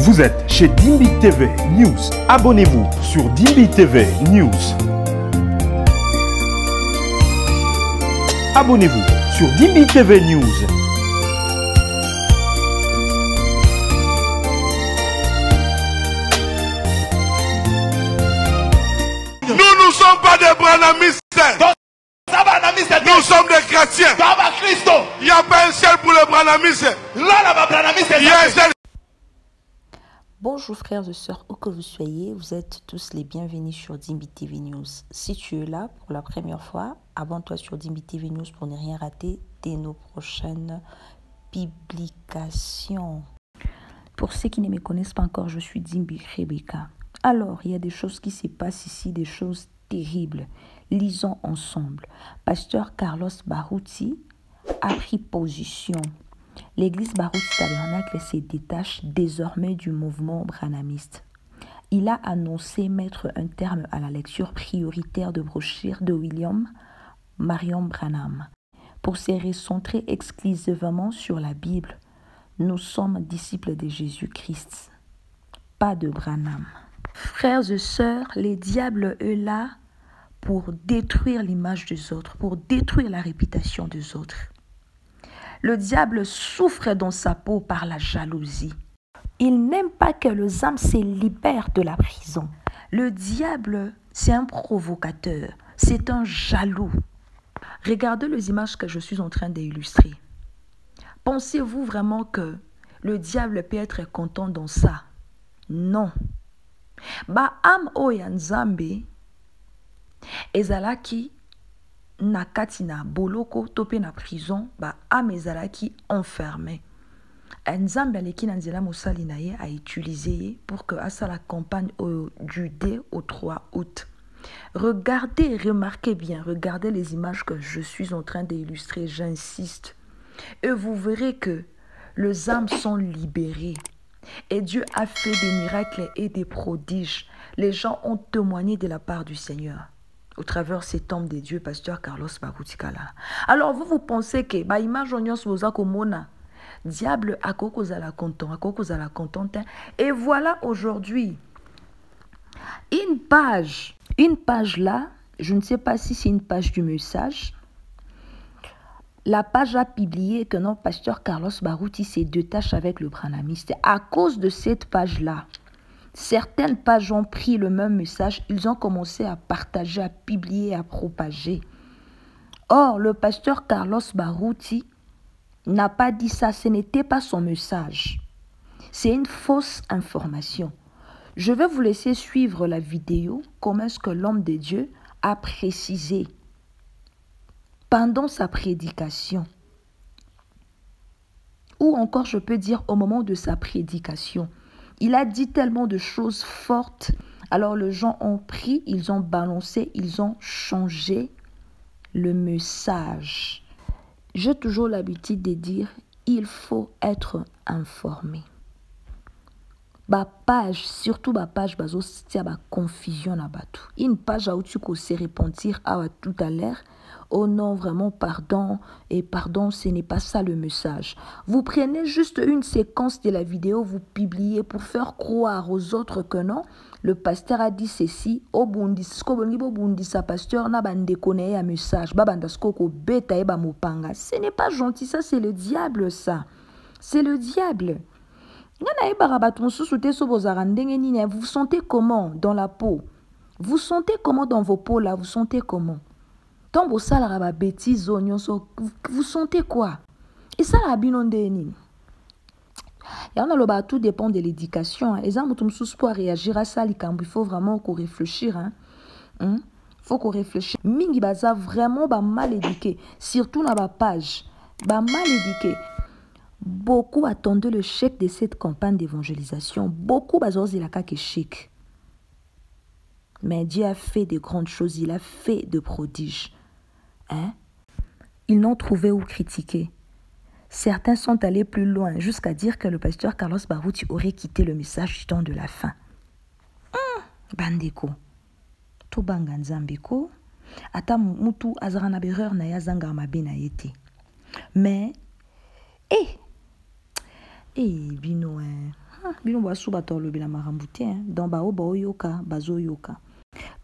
Vous êtes chez Dimbi TV News. Abonnez-vous sur Dimbi TV News. Abonnez-vous sur Dimbi TV News. Nous ne sommes pas des branamistes. Nous sommes des chrétiens. Il n'y a pas un ciel pour les branamistes. Il y a un ciel. Bonjour frères et sœurs, où que vous soyez, vous êtes tous les bienvenus sur Dimbi TV News. Si tu es là pour la première fois, abonne-toi sur Dimbi TV News pour ne rien rater de nos prochaines publications. Pour ceux qui ne me connaissent pas encore, je suis Dimbi Rebecca. Alors, il y a des choses qui se passent ici, des choses terribles. Lisons ensemble. Pasteur Carlos Barouti a pris position. L'église Barouti Tabernacle se détache désormais du mouvement branhamiste. Il a annoncé mettre un terme à la lecture prioritaire de brochures de William Marion Branham pour se recentrer exclusivement sur la Bible. Nous sommes disciples de Jésus-Christ, pas de Branham. Frères et sœurs, le diable est là pour détruire l'image des autres, pour détruire la réputation des autres. Le diable souffre dans sa peau par la jalousie. Il n'aime pas que les âmes se libèrent de la prison. Le diable, c'est un provocateur, c'est un jaloux. Regardez les images que je suis en train d'illustrer. Pensez-vous vraiment que le diable peut être content dans ça? Non. Ba am oya nzambe ezalaki na kati na boloko to pe na prison, ba am ezalaki enfermé. Nzambe aleki na nzela mosali na ye a utilisé ye pour que asa la campagne du 2 au 3 août. Regardez, remarquez bien, regardez les images que je suis en train d'illustrer, j'insiste. Et vous verrez que les âmes sont libérées. Et Dieu a fait des miracles et des prodiges. Les gens ont témoigné de la part du Seigneur au travers cet homme de Dieu, pasteur Carlos Barouti Kala. Alors vous pensez que ba image onyos boza komona diable akokozala content, et voilà aujourd'hui une page là, je ne sais pas si c'est une page du message. La page a publié que notre pasteur Carlos Barouti se détache avec le branhamiste. À cause de cette page-là, certaines pages ont pris le même message. Ils ont commencé à partager, à publier, à propager. Or, le pasteur Carlos Barouti n'a pas dit ça. Ce n'était pas son message. C'est une fausse information. Je vais vous laisser suivre la vidéo. Comment est-ce que l'homme de Dieu a précisé pendant sa prédication, ou encore je peux dire au moment de sa prédication. Il a dit tellement de choses fortes, alors les gens ont pris, ils ont balancé, ils ont changé le message. J'ai toujours l'habitude de dire, il faut être informé. Ba page, surtout ba page, bazo tia ba confusion na batu. Une page a où tu se repentir à tout à l'heure. Oh non, vraiment, pardon. Et pardon, ce n'est pas ça le message. Vous prenez juste une séquence de la vidéo, vous publiez pour faire croire aux autres que non. Le pasteur a dit ceci. Au bundi, sa pasteur na bande connaît un message. Babandasko ko beta e ba mopanga. Ce n'est pas gentil, ça c'est le diable, ça. C'est le diable. Vous sentez comment dans la peau? Vous sentez comment dans vos peaux là? Vous sentez comment? Tant vos salariés bêtises, vous sentez quoi? Et ça la binondeni. Tout dépend de l'éducation. Et ça, pour réagir à ça, il faut vraiment qu'on réfléchisse. Il faut qu'on réfléchisse. Mingi baza vraiment mal éduqué. Surtout dans la page. Mal éduqué. Beaucoup attendaient le chèque de cette campagne d'évangélisation. Beaucoup bazozi la kake chèque. Mais Dieu a fait de grandes choses. Il a fait de prodiges. Ils n'ont trouvé où critiquer. Certains sont allés plus loin jusqu'à dire que le pasteur Carlos Barouti aurait quitté le message du temps de la fin. Bandeko. To banganzambeko. Ata mutu azarana bereur na yazanga mabena yete. Mais bino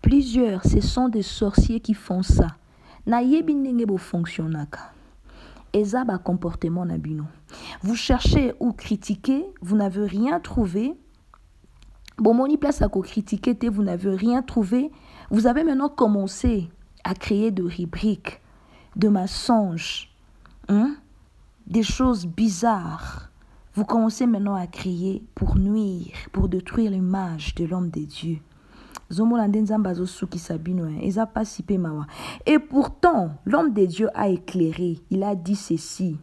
Plusieurs, ce sont des sorciers qui font ça. Eza ba comportement na bino. Vous cherchez ou critiquer, vous n'avez rien trouvé. Bomoni place à critiquer, vous n'avez rien trouvé. Vous avez maintenant commencé à créer de rubriques, de mensonges, des choses bizarres. Vous commencez maintenant à crier pour nuire, pour détruire l'image de l'homme de Dieu. Et pourtant, l'homme de Dieu a éclairé. Il a dit ceci.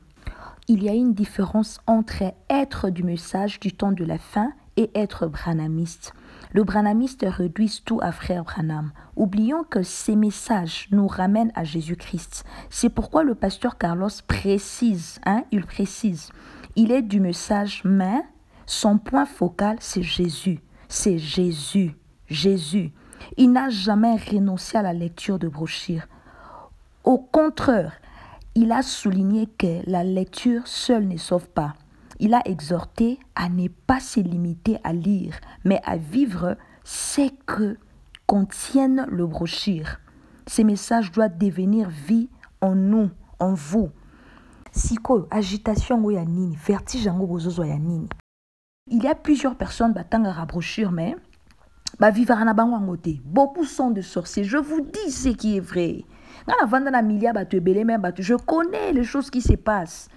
Il y a une différence entre être du message du temps de la fin et être branhamiste. Le branhamiste réduit tout à frère Branham. Oublions que ces messages nous ramènent à Jésus-Christ. C'est pourquoi le pasteur Carlos précise, il précise, il est du message, mais son point focal, c'est Jésus. C'est Jésus. Jésus. Il n'a jamais renoncé à la lecture de brochures. Au contraire, il a souligné que la lecture seule ne sauve pas. Il a exhorté à ne pas se limiter à lire, mais à vivre ce que contiennent les brochures. Ces messages doivent devenir vie en nous, en vous. Siko, agitation ou yanini, vertige en gozozo yanini. Il y a plusieurs personnes qui ont brochure, mais beaucoup sont de sorciers. Je vous dis ce qui est vrai. Je connais les choses qui se passent.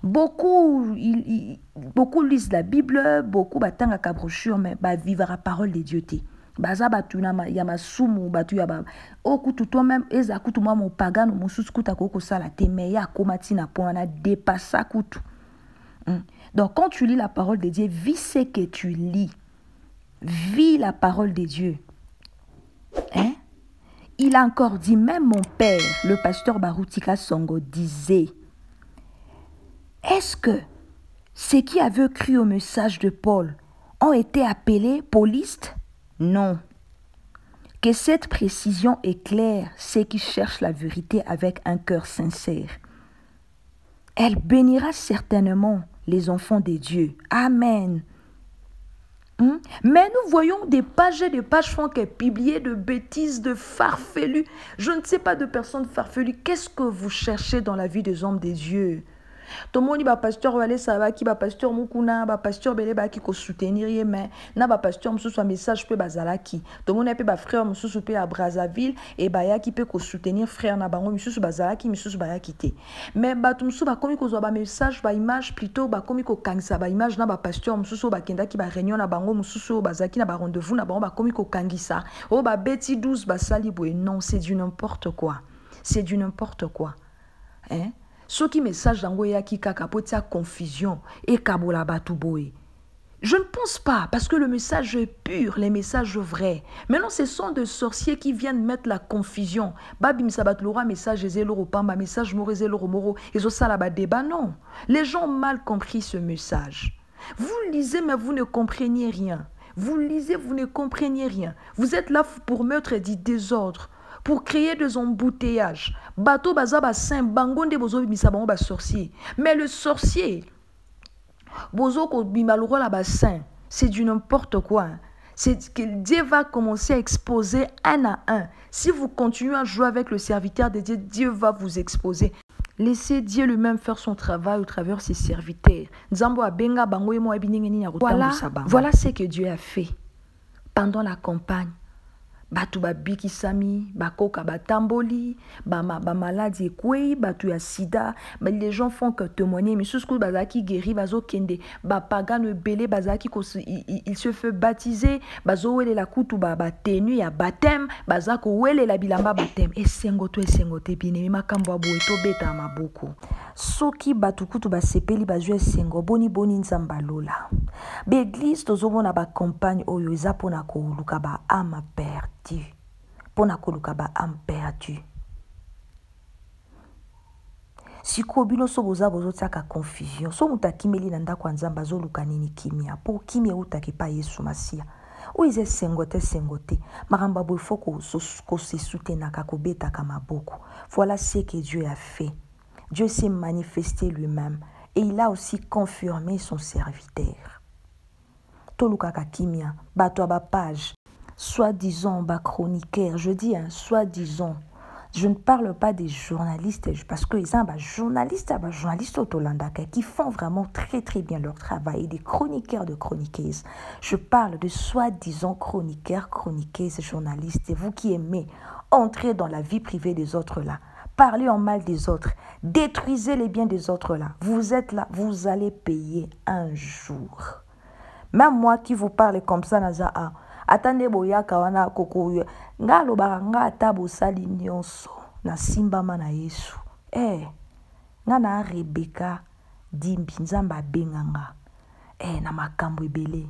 Beaucoup lisent la Bible, beaucoup batanga ka brochure, mais vivre la parole de Dieu. Baza batuna yamasumu batu yaba okutu toi même eza kutu moi mon pagano mususu kuta koko sala te mais ya komatina pona dépassa kutu. Donc quand tu lis la parole de Dieu, vis ce que tu lis. Vis la parole de Dieu. Il a encore dit, même mon père, le pasteur Barutika Songo, disait, est-ce que ceux qui avaient cru au message de Paul ont été appelés paulistes? Non. Que cette précision éclaire ceux qui cherchent la vérité avec un cœur sincère. Elle bénira certainement les enfants de Dieu. Amen. Mais nous voyons des pages et des pages font que publier de bêtises, de farfelus. Je ne sais pas de personnes farfelues. Qu'est-ce que vous cherchez dans la vie des hommes des dieux? Tout le monde dit pasteur Wale Sabaki, pasteur Mukuna, pasteur Beleba qui ko soutenir mais na pasteur mususu message pe bazalaki. Tout le monde pe frère mususu pe à Brazzaville et baya qui peut ko soutenir frère na bango mususu bazalaki mususu baya quitté. Mais batu mususu ba komi ko zo ba message ba image plutôt ba komi ko kangisa ba image na pasteur mususu ba kenda ki ba réunion na bango mususu bazaki na ba rendez-vous na bango ba komi ko kangisa. O ba beti 12 ba sali boy non, c'est du n'importe quoi. C'est du n'importe quoi. Ceux qui message dans Goya qui capote confusion et kabola batuboé. Je ne pense pas, parce que le message est pur, les messages vrais. Maintenant, ce sont des sorciers qui viennent mettre la confusion. Babim sabat lora message ezelo pamba message morezelo moro ezo salaba débat non. Les gens ont mal compris ce message. Vous lisez mais vous ne comprenez rien. Vous lisez, vous ne comprenez rien. Vous êtes là pour mettre du désordre, pour créer des embouteillages. Bateau bazaba saint bangonde bozo bisabango ba sorcier. Mais le sorcier bozo ko bimaloro la ba saint, c'est du n'importe quoi. C'est que Dieu va commencer à exposer un à un. Si vous continuez à jouer avec le serviteur de Dieu, Dieu va vous exposer. Laissez Dieu lui-même faire son travail au travers de ses serviteurs. Voilà ce que Dieu a fait pendant la campagne. Batu ba biki sami, bakoka batamboli, ba maladie kwei, batu ya sida, les gens font que témoigner, mais sous ce que bazaki guéri, bazo kende, ba pagano belé, bazaki il se fait baptiser, bazo wele la kutu ba tenu ya baptême, bazako wele la bilamba baptême, et sengoto bine, makambo abo eto beta maboko. Soki batu kutu ba sepeli bazo sengo, boni nzamba lola. L'église tozobo na ba campagne oyo eza pona ko luka ba ama perte. Pona koluka ba âme perdue. Si kobino so boza bozotiaka confusion, so muta kimeli na ndako nzamba zoluka nini kimia, po kimia utaki pa Yesu Masia. Oize sengote, maramba bo foko ko se soutenaka ko betaka maboko. Voilà ce que Dieu a fait. Dieu s'est manifesté lui-même et il a aussi confirmé son serviteur. tolukaka kimia bato ba page soi-disant ba chroniqueur, je dis hein, soi-disant. Je ne parle pas des journalistes parce que ils ont des journalistes au Tolandaka qui font vraiment très très bien leur travail, des chroniqueurs de chroniqueuses. Je parle de soi-disant chroniqueurs, chroniqueuses, journalistes. Et vous qui aimez entrer dans la vie privée des autres là, parler en mal des autres, détruisez les biens des autres là. Vous êtes là, vous allez payer un jour. Même moi qui vous parle comme ça, naza a. Attendez boya kawana koko nga lobaka nga atabo sali nyonso na simba mana Yesu nga na Rebeka dimbi nzamba benganga na makambo ebele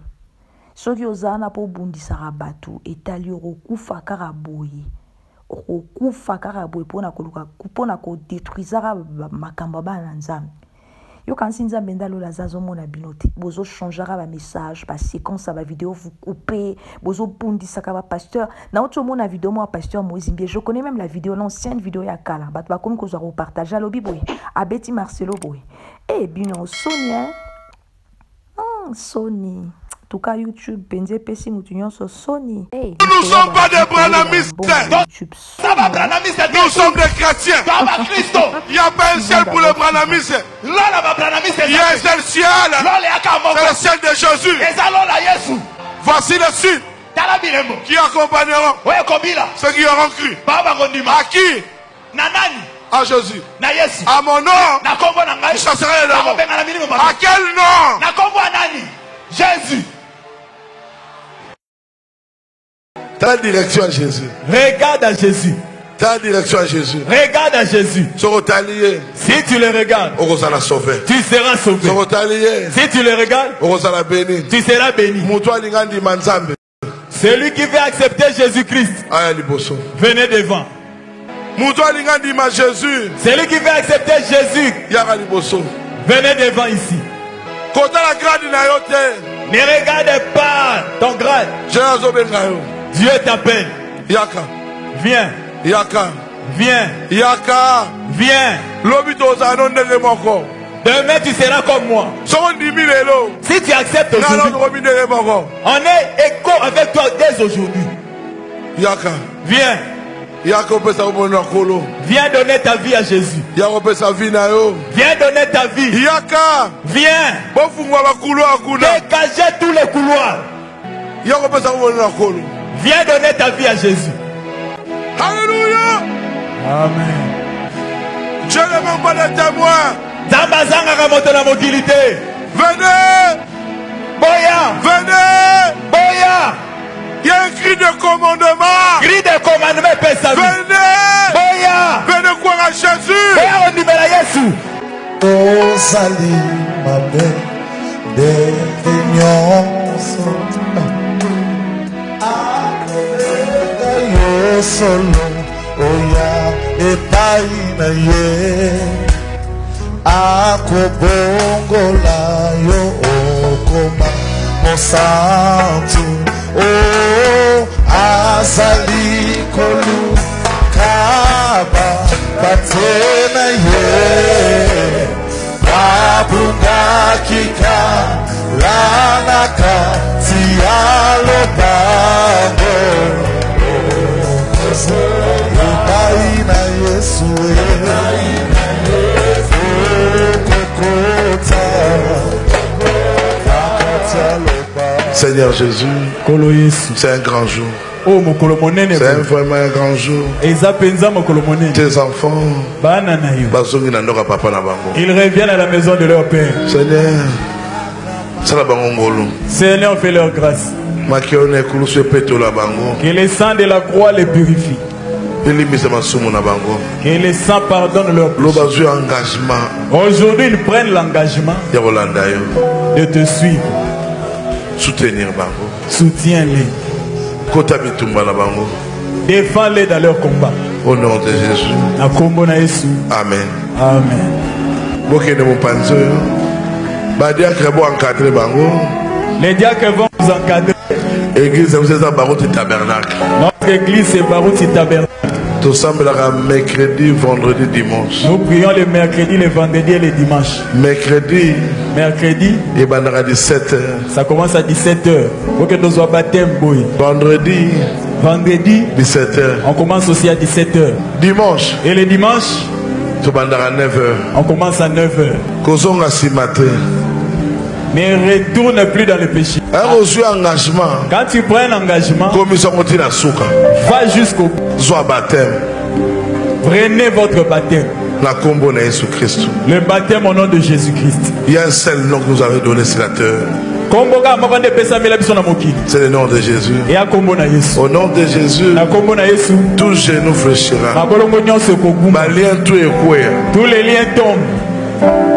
soki ozana po bundisaka batu etali okufa kaka boye pona koluka pona ko détruisera makambo bana nzambe. Yo quand sinza bendalo la zazo mona binote bozo changera ba message ba séquence ba vidéo vous coupez bozo bundisa ka ba pasteur na autre mona vidéo moi pasteur Moïse Mbie je connais même la vidéo l'ancienne vidéo ya kala ba ba comme ko zo partager à lobi boy a Betty Marcelo boy bino Sonia Sony tout cas YouTube benze pesi mutunyo so Sony nous sommes pas des branamistes nous sommes des chrétiens il n'y a pas un ciel pour les branamistes il y a un seul ciel c'est le ciel de Jésus voici le signe qui accompagneront ceux qui auront cru à qui à Jésus à mon nom je chasserai les démons à quel nom Jésus. Ta direction à Jésus. Regarde à Jésus. Ta direction à Jésus. Regarde à Jésus. Si tu le regardes, tu seras sauvé. Si tu le regardes, tu seras béni. Celui qui veut accepter Jésus-Christ, venez devant. Celui qui veut accepter Jésus, venez devant ici. Ne regarde pas ton grade. Dieu t'appelle. Viens. Viens. Viens. Demain tu seras comme moi. Si tu acceptes aujourd'hui, on est écho avec toi dès aujourd'hui. Viens. Viens donner ta vie à Jésus. Viens donner ta vie. Viens. Dégager tous les couloirs. Viens donner ta vie à Jésus. Alléluia. Amen. Dieu ne manque pas de témoins. Venez. Boya. Venez. Boya. Il y a un cri de commandement. Cri de commandement. Venez. Boya. Venez croire à Jésus. Boya, on libère Jésus. Oh, salut, ma belle, définiance. Yo solo, oya, epaina ye. Akobongola yo okoma mosantu. Oh, azali kolu kaba batena ye. Babunga kika lanaka tialo bango. Epaina Yesu Seigneur Jésus, c'est un grand jour. C'est vraiment un grand jour. Tes enfants, ils reviennent à la maison de leur père. Seigneur, fais leur grâce. Que le sang de la croix les purifie. Que le sang pardonne leur péché. Aujourd'hui, ils prennent l'engagement de te suivre. Soutiens-les. Défends-les dans leur combat. Au nom de Jésus. Amen. Amen. Les diacres vont vous encadrer. Église, vous êtes à Barouti Tabernacle. Notre église est Barouti Tabernacle. Tout semble mercredi, vendredi, dimanche. Nous prions le mercredi, le vendredi et le dimanche. Mercredi, et à 17h. Ça commence à 17h. Vendredi, 17h. On commence aussi à 17h. Dimanche. Et le dimanche, à 9h. on commence à 9h. Ne retourne plus dans le péché. Quand tu prends un engagement, va jusqu'au bout. Prenez votre baptême. Le baptême au nom de Jésus-Christ. Il y a un seul nom que vous avez donné sur la terre. C'est le nom de Jésus. Au nom de Jésus, tout genou fléchira. Tous les liens tombent.